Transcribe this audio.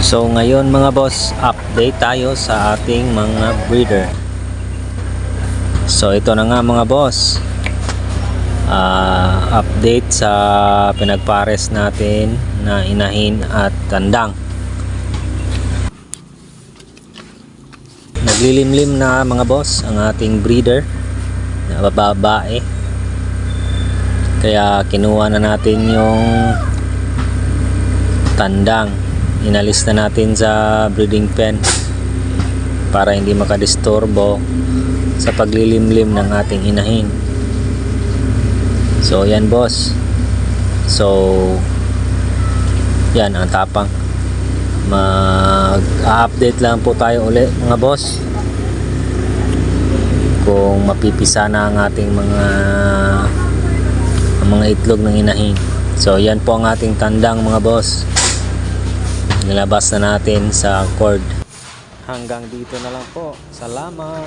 So ngayon mga boss, update tayo sa ating mga breeder. So ito na nga mga boss, update sa pinagpares natin na inahin at tandang. Naglilimlim na mga boss ang ating breeder na babae, kaya kinuha na natin yung tandang. Inalis na natin sa breeding pen para hindi makadisturbo sa paglilimlim ng ating inahin. So yan boss, so yan ang tapang. Mag-update lang po tayo ulit mga boss kung mapipisa na ang ating mga itlog ng inahin. So yan po ang ating tandang mga boss, nilabas na natin sa cord. Hanggang dito na lang po. Salamat.